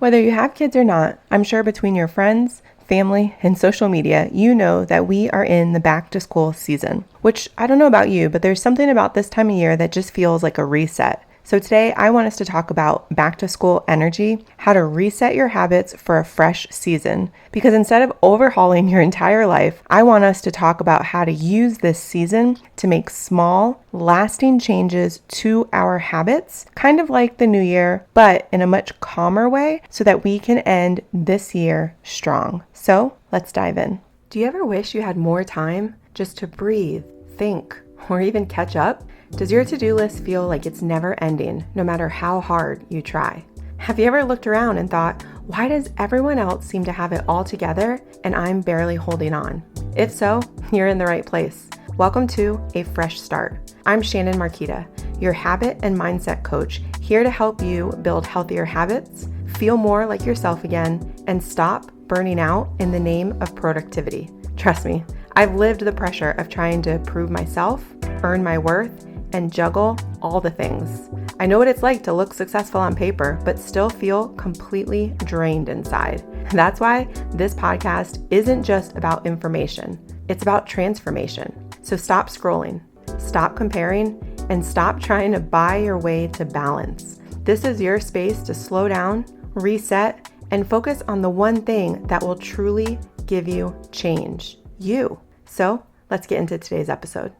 Whether you have kids or not, I'm sure between your friends, family, and social media, you know that we are in the back to school season, which I don't know about you, but there's something about this time of year that just feels like a reset. So today I want us to talk about back to school energy, how to reset your habits for a fresh season. Because instead of overhauling your entire life, I want us to talk about how to use this season to make small, lasting changes to our habits, kind of like the new year, but in a much calmer way so that we can end this year strong. So let's dive in. Do you ever wish you had more time just to breathe, think, or even catch up? Does your to-do list feel like it's never ending, no matter how hard you try? Have you ever looked around and thought, why does everyone else seem to have it all together and I'm barely holding on? If so, you're in the right place. Welcome to A Fresh Start. I'm Shannon Marquita, your habit and mindset coach, here to help you build healthier habits, feel more like yourself again, and stop burning out in the name of productivity. Trust me, I've lived the pressure of trying to prove myself, earn my worth, and juggle all the things. I know what it's like to look successful on paper, but still feel completely drained inside. That's why this podcast isn't just about information, it's about transformation. So stop scrolling, stop comparing, and stop trying to buy your way to balance. This is your space to slow down, reset, and focus on the one thing that will truly give you change, you. So let's get into today's episode.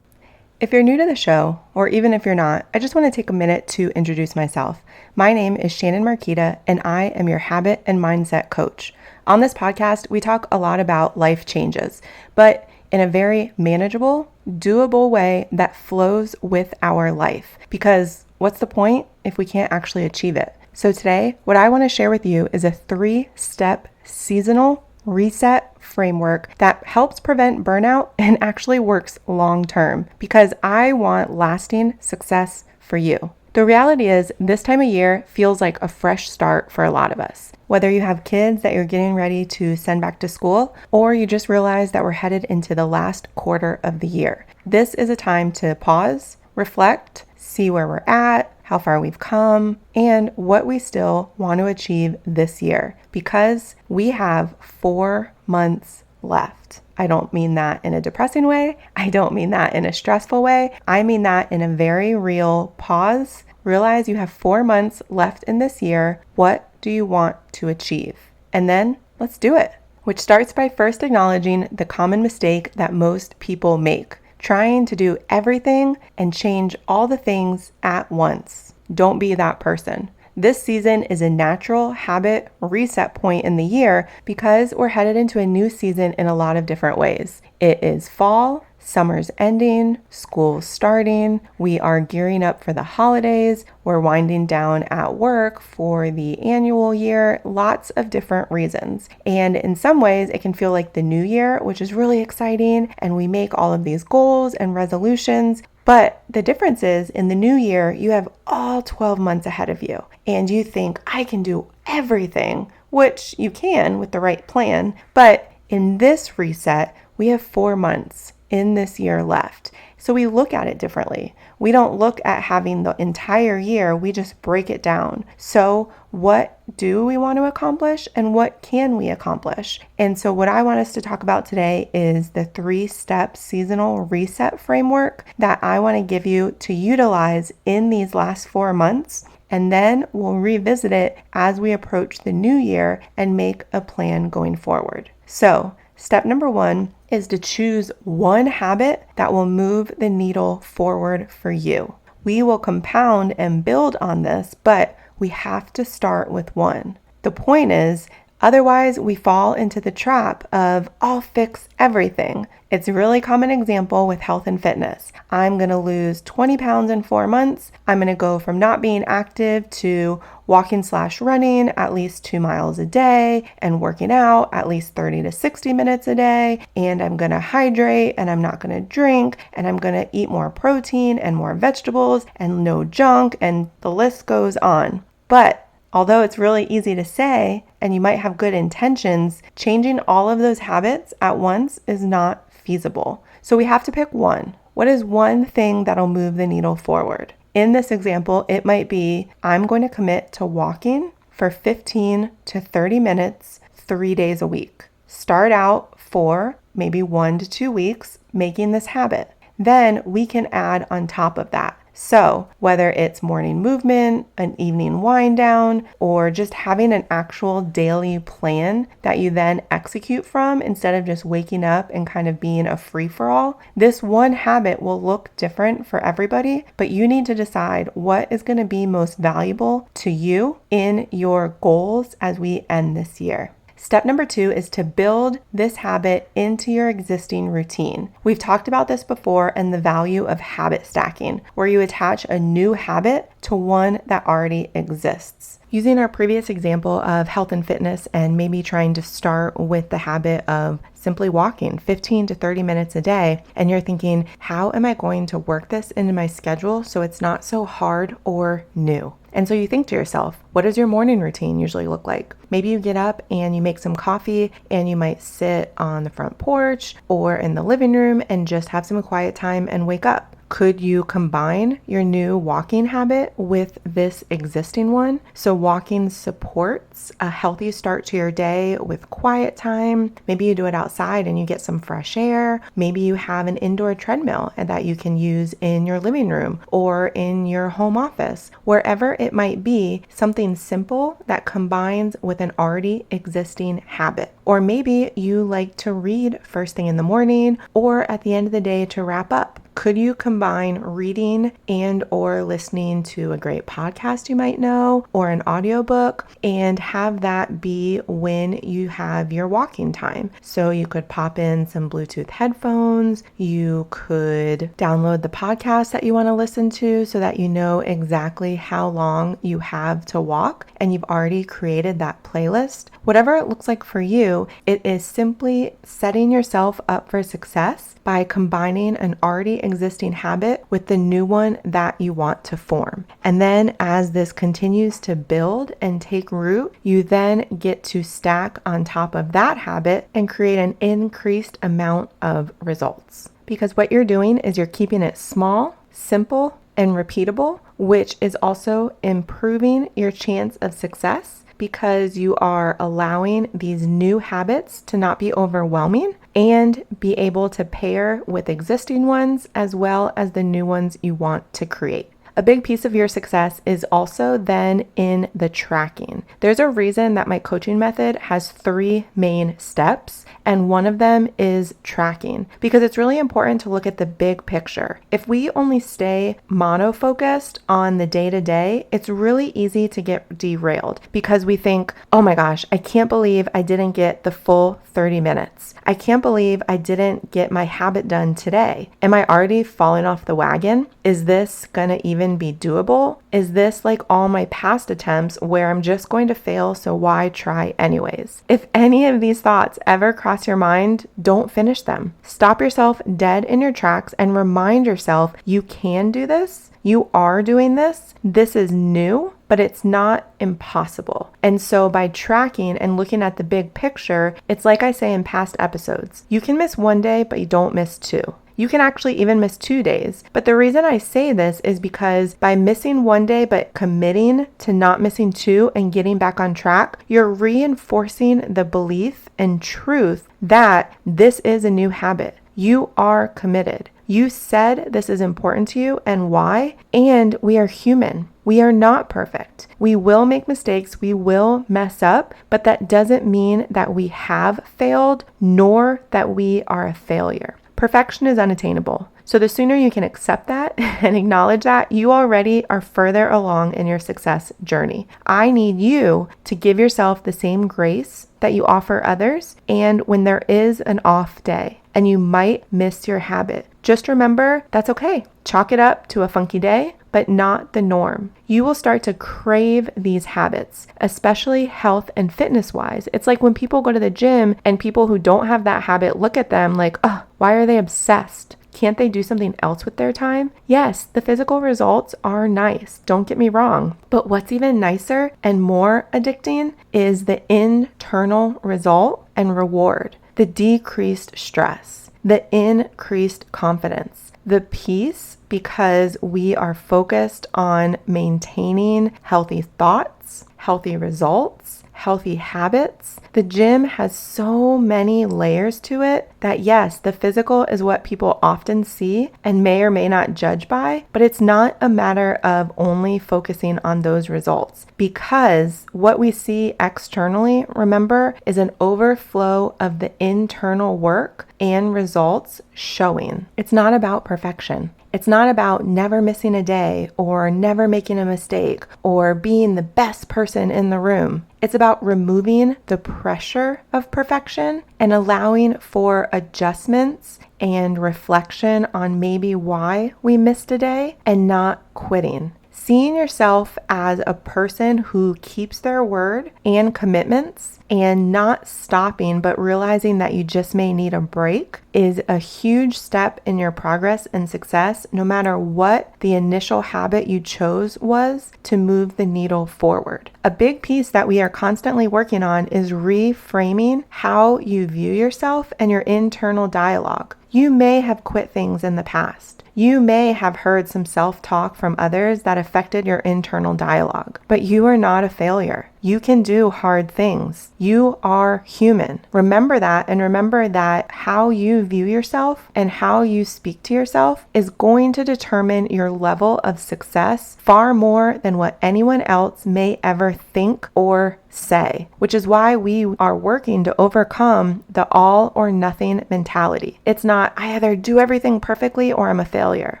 If you're new to the show, or even if you're not, I just want to take a minute to introduce myself. My name is Shannon Marquita, and I am your habit and mindset coach. On this podcast, we talk a lot about life changes, but in a very manageable, doable way that flows with our life. Because what's the point if we can't actually achieve it? So today, what I want to share with you is a 3-step seasonal reset framework that helps prevent burnout and actually works long term, because I want lasting success for you. The reality is this time of year feels like a fresh start for a lot of us. Whether you have kids that you're getting ready to send back to school, or you just realize that we're headed into the last quarter of the year, this is a time to pause, reflect, see where we're at, how far we've come, and what we still want to achieve this year, because we have 4 months left. I don't mean that in a depressing way. I don't mean that in a stressful way. I mean that in a very real pause. Realize you have 4 months left in this year. What do you want to achieve? And then let's do it, which starts by first acknowledging the common mistake that most people make. Trying to do everything and change all the things at once. Don't be that person. This season is a natural habit reset point in the year because we're headed into a new season in a lot of different ways. It is fall, summer's ending, school's starting, we are gearing up for the holidays, we're winding down at work for the annual year, lots of different reasons. And in some ways, it can feel like the new year, which is really exciting, and we make all of these goals and resolutions. But the difference is, in the new year, you have all 12 months ahead of you, and you think, I can do everything, which you can with the right plan. But in this reset, we have 4 months in this year left. So we look at it differently. We don't look at having the entire year, we just break it down. So what do we want to accomplish and what can we accomplish? And so what I want us to talk about today is the 3-step seasonal reset framework that I want to give you to utilize in these last 4 months. And then we'll revisit it as we approach the new year and make a plan going forward. So step number 1 is to choose one habit that will move the needle forward for you. We will compound and build on this, but we have to start with one. The point is, otherwise we fall into the trap of I'll fix everything. It's a really common example with health and fitness. I'm going to lose 20 pounds in 4 months. I'm going to go from not being active to walking/running at least 2 miles a day and working out at least 30 to 60 minutes a day. And I'm going to hydrate and I'm not going to drink and I'm going to eat more protein and more vegetables and no junk, and the list goes on. But although it's really easy to say, and you might have good intentions, changing all of those habits at once is not feasible. So we have to pick one. What is one thing that'll move the needle forward? In this example, it might be, I'm going to commit to walking for 15 to 30 minutes, 3 days a week. Start out for maybe 1 to 2 weeks making this habit. Then we can add on top of that. So whether it's morning movement, an evening wind down, or just having an actual daily plan that you then execute from instead of just waking up and kind of being a free-for-all, this one habit will look different for everybody, but you need to decide what is going to be most valuable to you in your goals as we end this year. Step number 2 is to build this habit into your existing routine. We've talked about this before and the value of habit stacking, where you attach a new habit to one that already exists. Using our previous example of health and fitness and maybe trying to start with the habit of simply walking 15 to 30 minutes a day, and you're thinking, how am I going to work this into my schedule so it's not so hard or new? And so you think to yourself, what does your morning routine usually look like? Maybe you get up and you make some coffee and you might sit on the front porch or in the living room and just have some quiet time and wake up. Could you combine your new walking habit with this existing one? So walking supports a healthy start to your day with quiet time. Maybe you do it outside and you get some fresh air. Maybe you have an indoor treadmill and that you can use in your living room or in your home office. Wherever it might be, something simple that combines with an already existing habit. Or maybe you like to read first thing in the morning or at the end of the day to wrap up. Could you combine reading and or listening to a great podcast you might know or an audiobook and have that be when you have your walking time? So you could pop in some Bluetooth headphones, you could download the podcast that you want to listen to so that you know exactly how long you have to walk and you've already created that playlist. Whatever it looks like for you, it is simply setting yourself up for success by combining an already existing habit with the new one that you want to form. And then as this continues to build and take root, you then get to stack on top of that habit and create an increased amount of results. Because what you're doing is you're keeping it small, simple, and repeatable, which is also improving your chance of success because you are allowing these new habits to not be overwhelming and be able to pair with existing ones as well as the new ones you want to create. A big piece of your success is also then in the tracking. There's a reason that my coaching method has 3 main steps, and one of them is tracking because it's really important to look at the big picture. If we only stay mono-focused on the day-to-day, it's really easy to get derailed because we think, oh my gosh, I can't believe I didn't get the full 30 minutes. I can't believe I didn't get my habit done today. Am I already falling off the wagon? Is this gonna even be doable? Is this like all my past attempts where I'm just going to fail, so why try anyways? If any of these thoughts ever cross your mind, don't finish them. Stop yourself dead in your tracks and remind yourself you can do this. You are doing this. This is new, but it's not impossible. And so by tracking and looking at the big picture, it's like I say in past episodes, you can miss 1 day, but you don't miss 2. You can actually even miss 2 days. But the reason I say this is because by missing 1 day, but committing to not missing 2 and getting back on track, you're reinforcing the belief and truth that this is a new habit. You are committed. You said this is important to you and why, and we are human. We are not perfect. We will make mistakes, we will mess up, but that doesn't mean that we have failed, nor that we are a failure. Perfection is unattainable. So the sooner you can accept that and acknowledge that, you already are further along in your success journey. I need you to give yourself the same grace that you offer others. And when there is an off day and you might miss your habit, just remember that's okay. Chalk it up to a funky day, but not the norm. You will start to crave these habits, especially health and fitness wise. It's like when people go to the gym and people who don't have that habit look at them like, oh, why are they obsessed? Can't they do something else with their time? Yes, the physical results are nice. Don't get me wrong. But what's even nicer and more addicting is the internal result and reward, the decreased stress, the increased confidence, the peace because we are focused on maintaining healthy thoughts, healthy results, healthy habits. The gym has so many layers to it that yes, the physical is what people often see and may or may not judge by, but it's not a matter of only focusing on those results, because what we see externally, remember, is an overflow of the internal work and results showing. It's not about perfection. It's not about never missing a day or never making a mistake or being the best person in the room. It's about removing the pressure of perfection and allowing for adjustments and reflection on maybe why we missed a day and not quitting. Seeing yourself as a person who keeps their word and commitments and not stopping, but realizing that you just may need a break is a huge step in your progress and success, no matter what the initial habit you chose was to move the needle forward. A big piece that we are constantly working on is reframing how you view yourself and your internal dialogue. You may have quit things in the past. You may have heard some self-talk from others that affected your internal dialogue, but you are not a failure. You can do hard things. You are human. Remember that, and remember that how you view yourself and how you speak to yourself is going to determine your level of success far more than what anyone else may ever think or say, which is why we are working to overcome the all or nothing mentality. It's not, I either do everything perfectly or I'm a failure.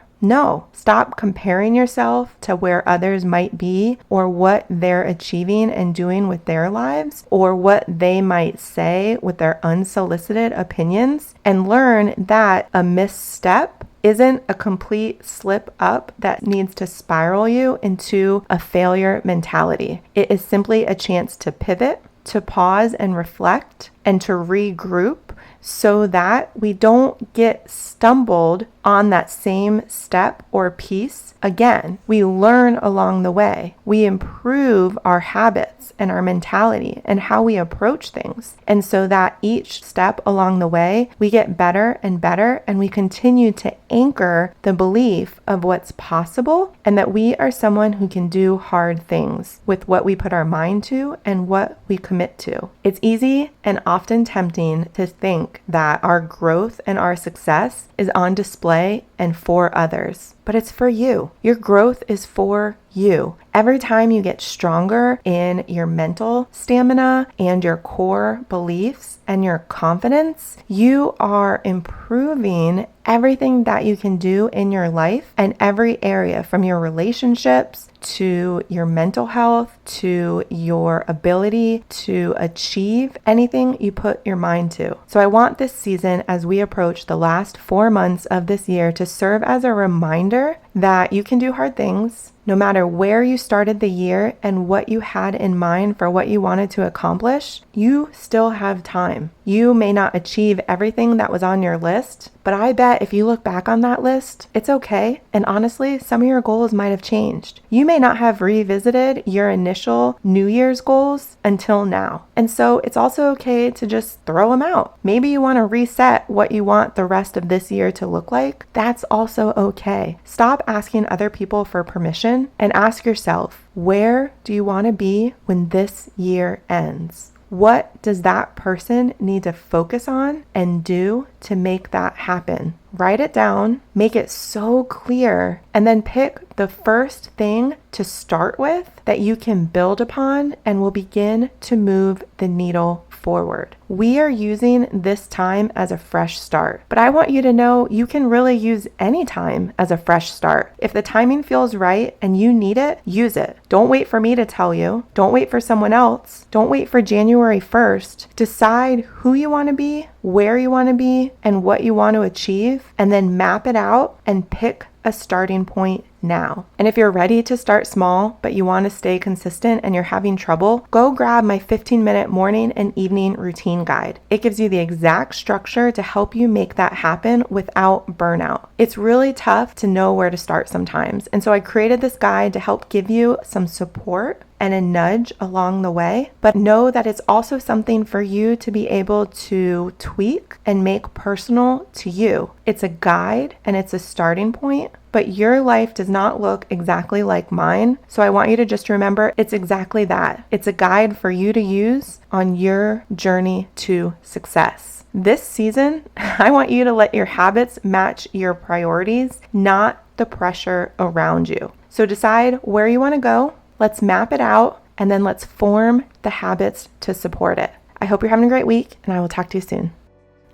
No, stop comparing yourself to where others might be or what they're achieving and doing with their lives or what they might say with their unsolicited opinions, and learn that a misstep isn't a complete slip up that needs to spiral you into a failure mentality. It is simply a chance to pivot, to pause and reflect, and to regroup so that we don't get stumbled on that same step or piece again. We learn along the way. We improve our habits and our mentality and how we approach things. And so that each step along the way, we get better and better, and we continue to anchor the belief of what's possible and that we are someone who can do hard things with what we put our mind to and what we commit to. It's easy and often tempting to think that our growth and our success is on display and for others, but it's for you. Your growth is for you. Every time you get stronger in your mental stamina and your core beliefs and your confidence, you are improving everything that you can do in your life and every area, from your relationships to your mental health to your ability to achieve anything you put your mind to. So I want this season, as we approach the last 4 months of this year, to serve as a reminder that you can do hard things. No matter where you started the year and what you had in mind for what you wanted to accomplish, you still have time. You may not achieve everything that was on your list, but I bet if you look back on that list, it's okay. And honestly, some of your goals might have changed. You may not have revisited your initial New Year's goals until now. And so it's also okay to just throw them out. Maybe you want to reset what you want the rest of this year to look like. That's also okay. Stop asking other people for permission and ask yourself, where do you want to be when this year ends? What does that person need to focus on and do to make that happen? Write it down, make it so clear, and then pick the first thing to start with that you can build upon and will begin to move the needle forward. We are using this time as a fresh start, but I want you to know you can really use any time as a fresh start. If the timing feels right and you need it, use it. Don't wait for me to tell you. Don't wait for someone else. Don't wait for January 1st. Decide who you want to be, where you want to be, and what you want to achieve, and then map it out and pick a starting point now. And if you're ready to start small, but you want to stay consistent and you're having trouble, go grab my 15-minute morning and evening routine guide. It gives you the exact structure to help you make that happen without burnout. It's really tough to know where to start sometimes. And so I created this guide to help give you some support and a nudge along the way, but know that it's also something for you to be able to tweak and make personal to you. It's a guide and it's a starting point, point, but your life does not look exactly like mine. So I want you to just remember it's exactly that. It's a guide for you to use on your journey to success. This season, I want you to let your habits match your priorities, not the pressure around you. So decide where you want to go. Let's map it out, and then let's form the habits to support it. I hope you're having a great week, and I will talk to you soon.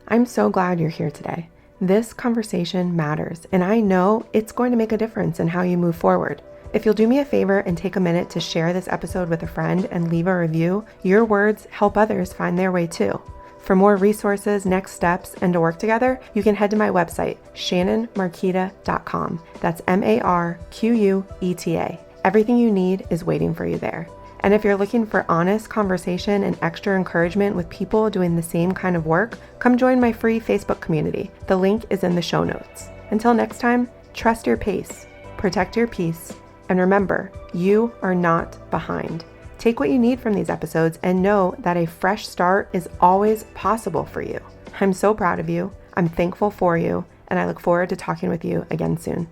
I'm so glad you're here today. This conversation matters, and I know it's going to make a difference in how you move forward. If you'll do me a favor and take a minute to share this episode with a friend and leave a review, your words help others find their way too. For more resources, next steps, and to work together, you can head to my website, shannonmarquita.com. That's MARQUETA. Everything you need is waiting for you there. And if you're looking for honest conversation and extra encouragement with people doing the same kind of work, come join my free Facebook community. The link is in the show notes. Until next time, trust your pace, protect your peace, and remember, you are not behind. Take what you need from these episodes and know that a fresh start is always possible for you. I'm so proud of you. I'm thankful for you, and I look forward to talking with you again soon.